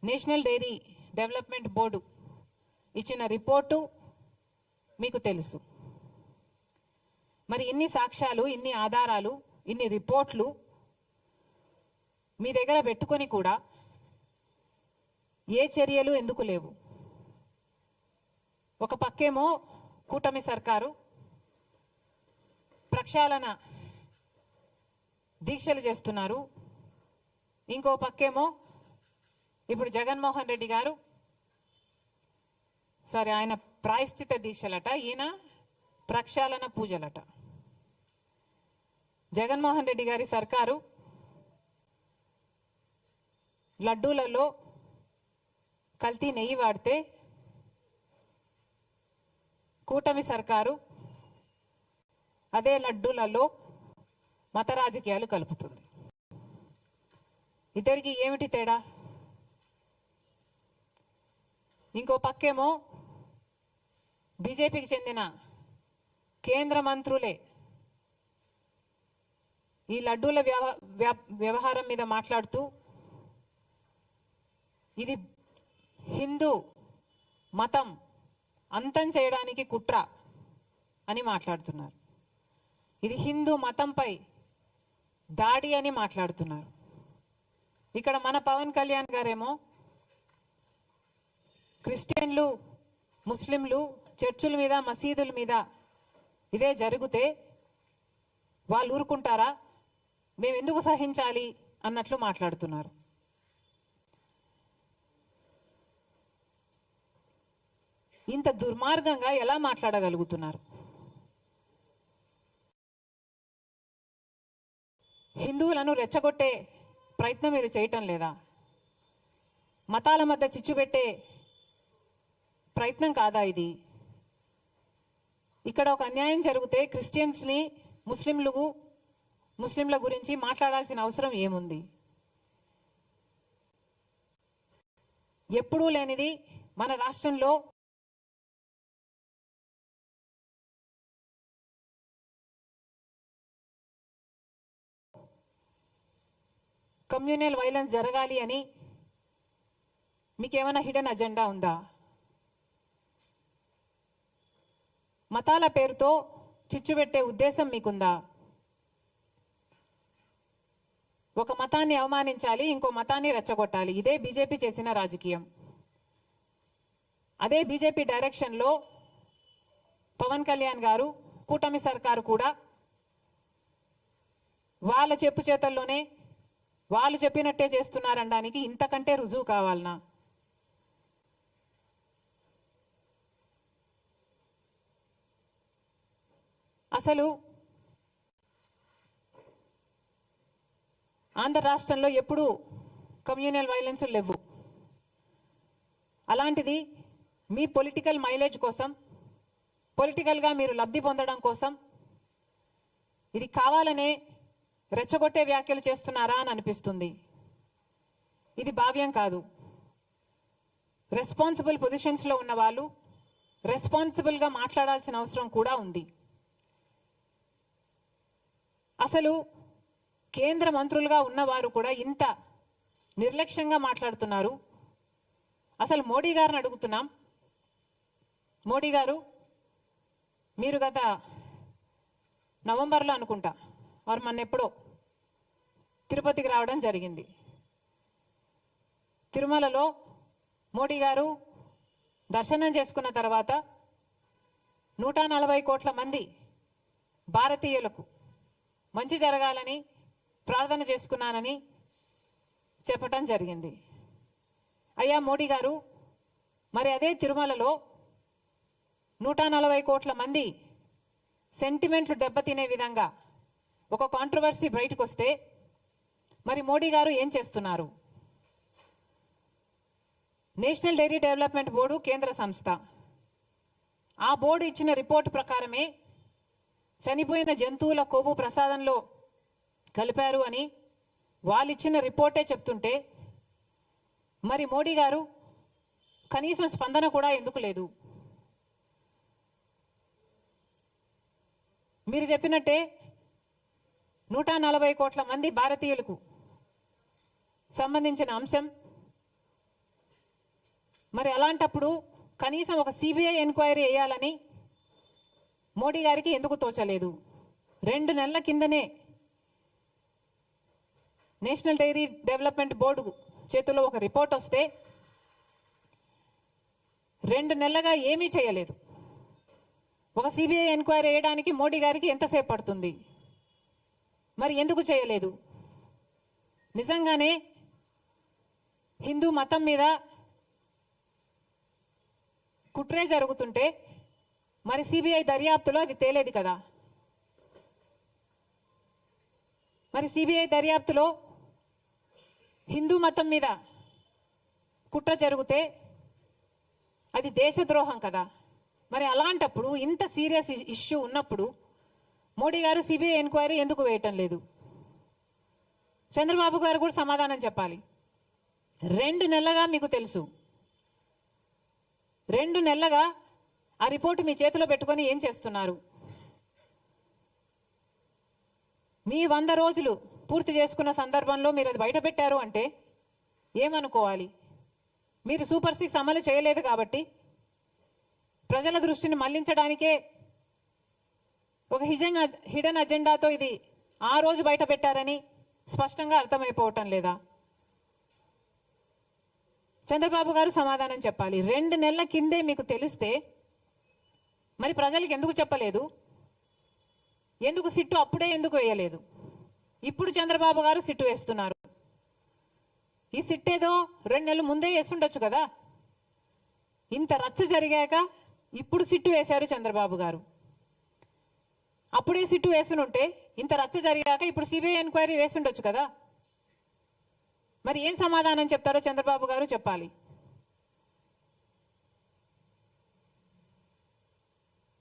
National dairy development board ఇచ్చిన report మీకు తెలుసు. మరి ఇన్ని సాక్ష్యాలు, ఇన్ని ఆధారాలు, ఇన్ని రిపోర్ట్లు మీ దగ్గర పెట్టుకొని కూడా ఏ చర్యలు ఎందుకు లేవు? ఒక పక్కేమో కూటమి సర్కారు ప్రక్షాళన దీక్షలు చేస్తున్నారు, ఇంకో పక్కేమో ఇప్పుడు జగన్మోహన్ రెడ్డి గారు ఆయన ప్రాయశ్చిత దీక్షలట, ఈయన ప్రక్షాళన పూజలట. జగన్మోహన్ రెడ్డి గారి సర్కారు లడ్డూలలో కల్తీ నెయ్యి వాడితే కూటమి సర్కారు అదే లడ్డూలలో మత రాజకీయాలు కలుపుతుంది. ఇద్దరికి ఏమిటి తేడా? ఇంకో పక్కేమో బీజేపీకి చెందిన కేంద్ర మంత్రులే ఈ లడ్డూల వ్యవహారం మీద మాట్లాడుతూ ఇది హిందూ మతం అంతం చేయడానికి కుట్ర అని మాట్లాడుతున్నారు. ఇది హిందూ మతంపై దాడి అని మాట్లాడుతున్నారు. ఇక్కడ మన పవన్ కళ్యాణ్ గారేమో క్రిస్టియన్లు, ముస్లింలు చర్చుల మీద, మసీదుల మీద ఇదే జరిగితే వాళ్ళు ఊరుకుంటారా? మేము ఎందుకు సహించాలి అన్నట్లు మాట్లాడుతున్నారు. ఇంత దుర్మార్గంగా ఎలా మాట్లాడగలుగుతున్నారు? హిందువులను రెచ్చగొట్టే ప్రయత్నం మీరు చేయటం లేదా? మతాల మధ్య చిచ్చు పెట్టే ప్రయత్నం కాదా ఇది? ఇక్కడ ఒక అన్యాయం జరిగితే క్రిస్టియన్స్ని, ముస్లింల గురించి మాట్లాడాల్సిన అవసరం ఏముంది? ఎప్పుడూ లేనిది మన రాష్ట్రంలో కమ్యూనల్ వైలెన్స్ జరగాలి అని మీకేమైనా హిడెన్ అజెండా ఉందా? మతాల పేరుతో చిచ్చు పెట్టే ఉద్దేశం మీకుందా? ఒక మతాన్ని అవమానించాలి, ఇంకో మతాన్ని రెచ్చగొట్టాలి. ఇదే బీజేపీ చేసిన రాజకీయం. అదే బీజేపీ డైరెక్షన్లో పవన్ కళ్యాణ్ గారు, కూటమి సర్కారు కూడా వాళ్ళ చెప్పు చేతల్లోనే వాళ్ళు చెప్పినట్టే చేస్తున్నారనడానికి ఇంతకంటే రుజువు కావాలనా? అసలు ఆంధ్ర రాష్ట్రంలో ఎప్పుడు కమ్యూనల్ వైలెన్స్ లేవు. అలాంటిది మీ పొలిటికల్ మైలేజ్ కోసం, పొలిటికల్గా మీరు లబ్ధి పొందడం కోసం ఇది కావాలనే రెచ్చగొట్టే వ్యాఖ్యలు చేస్తున్నారా అని అనిపిస్తుంది. ఇది భావ్యం కాదు. రెస్పాన్సిబుల్ పొజిషన్స్లో ఉన్న వాళ్ళు రెస్పాన్సిబుల్గా మాట్లాడాల్సిన అవసరం కూడా ఉంది. అసలు కేంద్ర మంత్రులుగా ఉన్నవారు కూడా ఇంత నిర్లక్ష్యంగా మాట్లాడుతున్నారు. అసలు మోడీ గారిని అడుగుతున్నాం, మోడీ గారు మీరు గత నవంబర్లో అనుకుంటా వారు మొన్న ఎప్పుడో తిరుపతికి రావడం జరిగింది. తిరుమలలో మోడీ గారు దర్శనం చేసుకున్న తర్వాత 140 కోట్ల మంది భారతీయులకు మంచి జరగాలని ప్రార్థన చేసుకున్నానని చెప్పటం జరిగింది. అయ్యా మోడీ గారు, మరి అదే తిరుమలలో 140 కోట్ల మంది సెంటిమెంట్లు దెబ్బతినే విధంగా ఒక కాంట్రవర్సీ బయటకు వస్తే మరి మోడీ గారు ఏం చేస్తున్నారు? నేషనల్ డైరీ డెవలప్మెంట్ బోర్డు కేంద్ర సంస్థ. ఆ బోర్డు ఇచ్చిన రిపోర్టు ప్రకారమే చనిపోయిన జంతువుల కొవ్వు ప్రసాదంలో కలిపారు అని వాళ్ళు ఇచ్చిన రిపోర్టే చెప్తుంటే మరి మోడీ గారు కనీసం స్పందన కూడా ఎందుకు లేదు? మీరు చెప్పినట్టే 140 కోట్ల మంది భారతీయులకు సంబంధించిన అంశం మరి అలాంటప్పుడు కనీసం ఒక సిబిఐ ఎంక్వైరీ వేయాలని మోడీ గారికి ఎందుకు తోచలేదు? 2 నెలల కిందనే నేషనల్ డైరీ డెవలప్మెంట్ బోర్డు చేతుల్లో ఒక రిపోర్ట్ వస్తే 2 నెలలుగా ఏమీ చేయలేదు. ఒక సిబిఐ ఎంక్వైరీ వేయడానికి మోడీ గారికి ఎంతసేపు పడుతుంది? మరి ఎందుకు చేయలేదు? నిజంగానే హిందూ మతం మీద కుట్రే జరుగుతుంటే మరి సిబిఐ దర్యాప్తులో అది తేలేది కదా. మరి సిబిఐ దర్యాప్తులో హిందూ మతం మీద కుట్ర జరిగితే అది దేశద్రోహం కదా. మరి అలాంటప్పుడు ఇంత సీరియస్ ఇష్యూ ఉన్నప్పుడు మోడీ గారు సిబిఐ ఎంక్వైరీ ఎందుకు వేయటం లేదు? చంద్రబాబు గారు కూడా సమాధానం చెప్పాలి. 2 నెలలుగా మీకు తెలుసు, 2 నెలలుగా ఆ రిపోర్టు మీ చేతిలో పెట్టుకొని ఏం చేస్తున్నారు? మీ 100 రోజులు పూర్తి చేసుకున్న సందర్భంలో మీరు అది బయట పెట్టారు అంటే ఏమనుకోవాలి? మీరు సూపర్ 6 అమలు చేయలేదు కాబట్టి ప్రజల దృష్టిని మళ్లించడానికే ఒక హిడెన్ అజెండాతో ఇది ఆ రోజు బయట పెట్టారని స్పష్టంగా అర్థమైపోవటం లేదా? చంద్రబాబు గారు సమాధానం చెప్పాలి. 2 నెలల కిందే మీకు తెలిస్తే మరి ప్రజలకు ఎందుకు చెప్పలేదు? ఎందుకు సిట్టు అప్పుడే ఎందుకు వేయలేదు? ఇప్పుడు చంద్రబాబు గారు సిట్టు వేస్తున్నారు. ఈ సిట్టేదో 2 నెలలు ముందే వేస్తుండొచ్చు కదా. ఇంత రచ్చ జరిగాక ఇప్పుడు సిట్టు వేశారు చంద్రబాబు గారు. అప్పుడే సిట్టు వేసునుంటే ఇంత రచ్చ జరిగాక ఇప్పుడు సిబిఐ ఎంక్వైరీ వేస్తుండొచ్చు కదా. మరి ఏం సమాధానం చెప్తారో చంద్రబాబు గారు చెప్పాలి.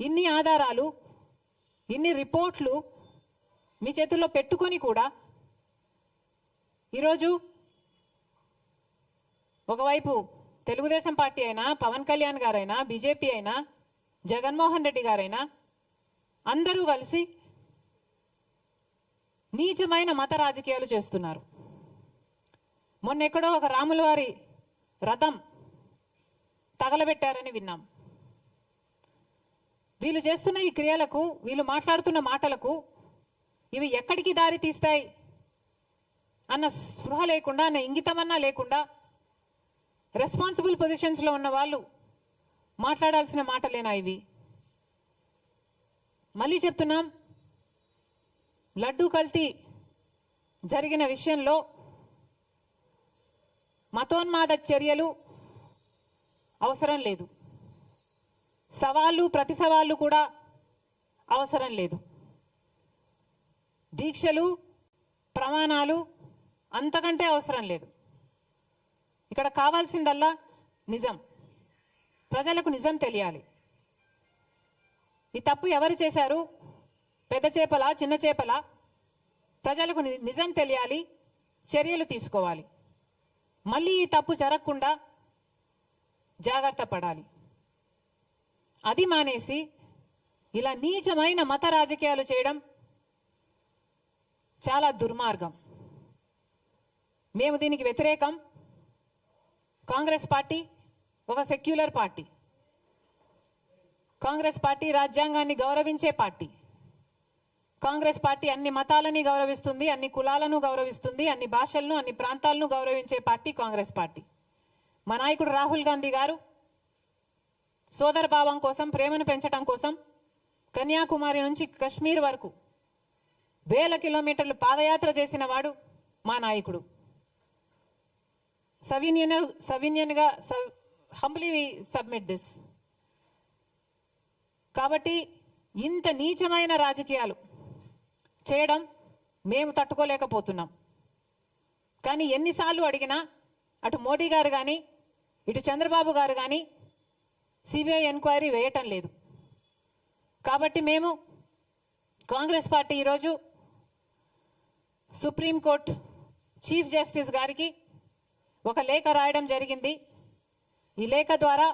ఇన్ని ఆధారాలు, ఇన్ని రిపోర్ట్లు మీ చేతుల్లో పెట్టుకొని కూడా ఈరోజు ఒకవైపు తెలుగుదేశం పార్టీ అయినా, పవన్ కళ్యాణ్ గారైనా, బీజేపీ అయినా, జగన్మోహన్ రెడ్డి గారైనా అందరూ కలిసి నీచమైన మత రాజకీయాలు చేస్తున్నారు. మొన్నెక్కడో ఒక రాముల వారి రథం తగలబెట్టారని విన్నాం. వీళ్ళు చేస్తున్న ఈ క్రియలకు, వీళ్ళు మాట్లాడుతున్న మాటలకు ఇవి ఎక్కడికి దారి తీస్తాయి అన్న స్పృహ లేకుండా, అన్న ఇంగితమన్నా లేకుండా రెస్పాన్సిబుల్ పొజిషన్స్లో ఉన్న వాళ్ళు మాట్లాడాల్సిన మాటలేనా ఇవి? మళ్ళీ చెప్తున్నాం, లడ్డూ కల్తీ జరిగిన విషయంలో మతోన్మాద చర్యలు అవసరం లేదు, సవాళ్ళు ప్రతి సవాళ్ళు కూడా అవసరం లేదు. దీక్షలు, ప్రమాణాలు అంతకంటే అవసరం లేదు. ఇక్కడ కావాల్సిందల్లా నిజం. ప్రజలకు నిజం తెలియాలి. ఈ తప్పు ఎవరు చేశారు, పెద్ద చేపలా చిన్న చేపలా, ప్రజలకు నిజం తెలియాలి, చర్యలు తీసుకోవాలి. మళ్ళీ ఈ తప్పు జరగకుండా జాగ్రత్త పడాలి. అది మానేసి ఇలా నీచమైన మత రాజకీయాలు చేయడం చాలా దుర్మార్గం. మేము దీనికి వ్యతిరేకం. కాంగ్రెస్ పార్టీ ఒక సెక్యులర్ పార్టీ. కాంగ్రెస్ పార్టీ రాజ్యాంగాన్ని గౌరవించే పార్టీ. కాంగ్రెస్ పార్టీ అన్ని మతాలని గౌరవిస్తుంది, అన్ని కులాలను గౌరవిస్తుంది, అన్ని భాషలను, అన్ని ప్రాంతాలను గౌరవించే పార్టీ కాంగ్రెస్ పార్టీ. మా నాయకుడు రాహుల్ గాంధీ గారు సోదర భావం కోసం, ప్రేమను పెంచడం కోసం కన్యాకుమారి నుంచి కశ్మీర్ వరకు 1000 కిలోమీటర్లు పాదయాత్ర చేసిన వాడు మా నాయకుడు. సవినయంగా హంబ్లీ వి సబ్మిట్ దిస్. కాబట్టి ఇంత నీచమైన రాజకీయాలు చేయడం మేము తట్టుకోలేకపోతున్నాం. కానీ ఎన్నిసార్లు అడిగినా అటు మోడీ గారు కానీ, ఇటు చంద్రబాబు గారు కానీ సిబిఐ ఎంక్వైరీ వేయటం లేదు. కాబట్టి మేము కాంగ్రెస్ పార్టీ ఈరోజు సుప్రీంకోర్టు చీఫ్ జస్టిస్ గారికి ఒక లేఖ రాయడం జరిగింది. ఈ లేఖ ద్వారా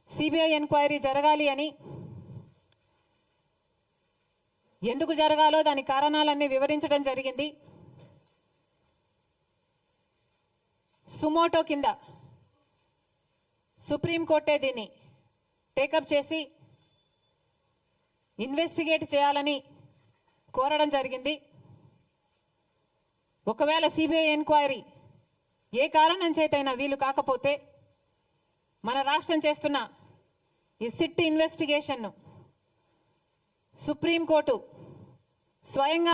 సిబిఐ ఎంక్వైరీ జరగాలి అని, ఎందుకు జరగాలో దాని కారణాలన్నీ వివరించడం జరిగింది. సుమోటో కింద సుప్రీంకోర్టే దీన్ని టేకప్ చేసి ఇన్వెస్టిగేట్ చేయాలని కోరడం జరిగింది. ఒకవేళ సిబిఐ ఎంక్వైరీ ఏ కారణం చేతైనా వీలు కాకపోతే మన రాష్ట్రం చేస్తున్న ఈ సిట్ ఇన్వెస్టిగేషన్ను సుప్రీంకోర్టు స్వయంగా